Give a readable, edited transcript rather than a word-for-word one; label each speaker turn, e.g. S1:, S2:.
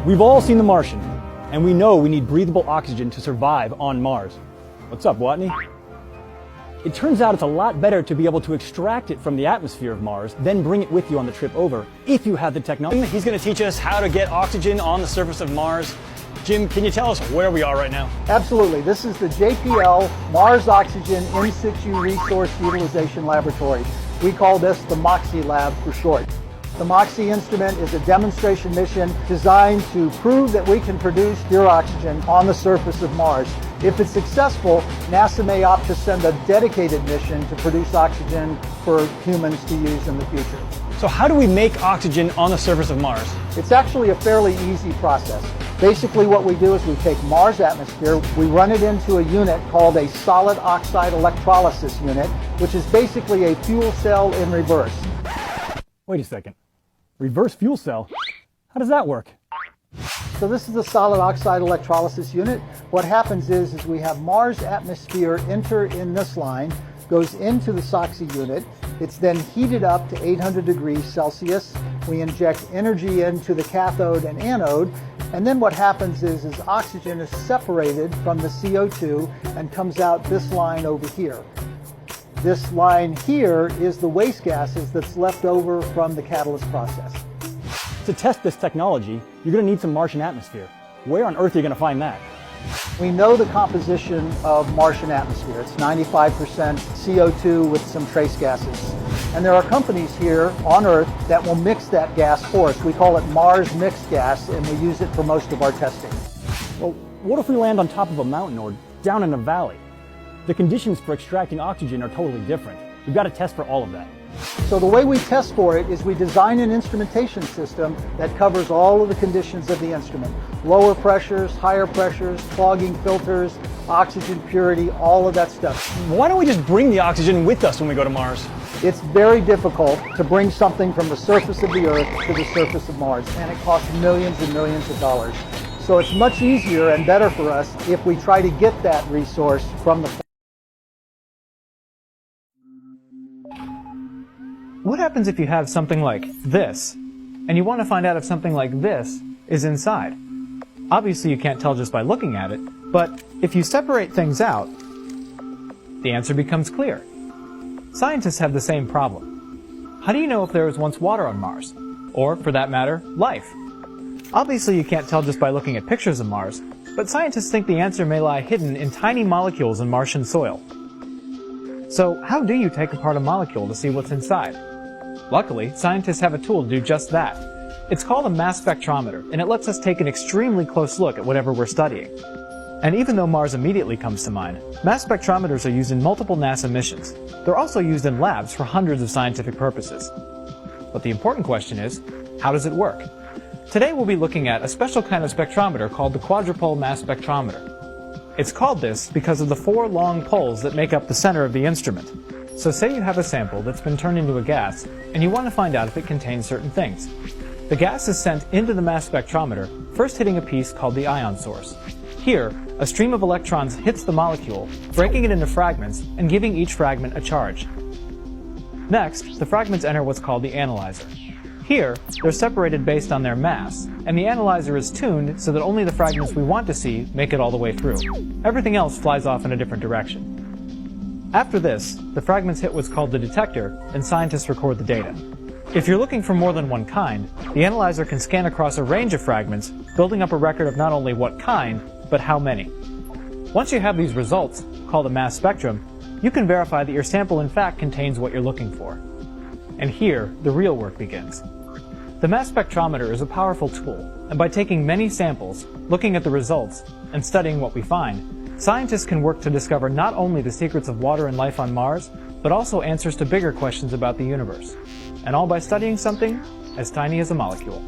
S1: We've all seen The Martian, and we know we need breathable oxygen to survive on Mars. What's up, Watney? It turns out it's a lot better to be able to extract it from the atmosphere of Mars, then bring it with you on the trip over, if you have the technology. He's going to teach us how to get oxygen on the surface of Mars. Jim, can you tell us where we are right now?
S2: Absolutely. This is the JPL Mars Oxygen In Situ Resource Utilization Laboratory. We call this the MOXIE Lab for short. The MOXIE instrument is a demonstration mission designed to prove that we can produce pure oxygen on the surface of Mars. If it's successful, NASA may opt to send a dedicated mission to produce oxygen for humans to use in the future.
S1: So how do we make oxygen on the surface of Mars?
S2: It's actually a fairly easy process. Basically what we do is we take Mars atmosphere, we run it into a unit called a solid oxide electrolysis unit, which is basically a fuel cell in reverse.
S1: Wait a second. Reverse fuel cell? How does that work?
S2: So this is the solid oxide electrolysis unit. What happens is we have Mars atmosphere enter in this line, goes into the SOXY unit. It's then heated up to 800 degrees Celsius. We inject energy into the cathode and anode. And then what happens is oxygen is separated from the CO2 and comes out this line over here. This line here is the waste gases that's left over from the catalyst process.
S1: To test this technology, you're going to need some Martian atmosphere. Where on Earth are you going to find that?
S2: We know the composition of Martian atmosphere. It's 95% CO2 with some trace gases. And there are companies here on Earth that will mix that gas for us. We call it Mars mixed gas, and we use it for most of our testing.
S1: Well, what if we land on top of a mountain or down in a valley? The conditions for extracting oxygen are totally different. We've got to test for all of that.
S2: So the way we test for it is we design an instrumentation system that covers all of the conditions of the instrument. Lower pressures, higher pressures, clogging filters, oxygen purity, all of that stuff.
S1: Why don't we just bring the oxygen with us when we go to Mars?
S2: It's very difficult to bring something from the surface of the Earth to the surface of Mars, and it costs millions and millions of dollars. So it's much easier and better for us if we try to get that resource from the.
S3: What happens if you have something like this, and you want to find out if something like this is inside? Obviously you can't tell just by looking at it, but if you separate things out, the answer becomes clear. Scientists have the same problem. How do you know if there was once water on Mars? Or, for that matter, life? Obviously you can't tell just by looking at pictures of Mars, but scientists think the answer may lie hidden in tiny molecules in Martian soil. So how do you take apart a molecule to see what's inside? Luckily, scientists have a tool to do just that. It's called a mass spectrometer, and it lets us take an extremely close look at whatever we're studying. And even though Mars immediately comes to mind, mass spectrometers are used in multiple NASA missions. They're also used in labs for hundreds of scientific purposes. But the important question is, how does it work? Today we'll be looking at a special kind of spectrometer called the quadrupole mass spectrometer. It's called this because of the 4 long poles that make up the center of the instrument. So say you have a sample that's been turned into a gas, and you want to find out if it contains certain things. The gas is sent into the mass spectrometer, first hitting a piece called the ion source. Here, a stream of electrons hits the molecule, breaking it into fragments and giving each fragment a charge. Next, the fragments enter what's called the analyzer. Here, they're separated based on their mass, and the analyzer is tuned so that only the fragments we want to see make it all the way through. Everything else flies off in a different direction. After this, the fragments hit what's called the detector, and scientists record the data. If you're looking for more than one kind, the analyzer can scan across a range of fragments, building up a record of not only what kind, but how many. Once you have these results, called a mass spectrum, you can verify that your sample in fact contains what you're looking for. And here, the real work begins. The mass spectrometer is a powerful tool, and by taking many samples, looking at the results, and studying what we find, scientists can work to discover not only the secrets of water and life on Mars, but also answers to bigger questions about the universe. And all by studying something as tiny as a molecule.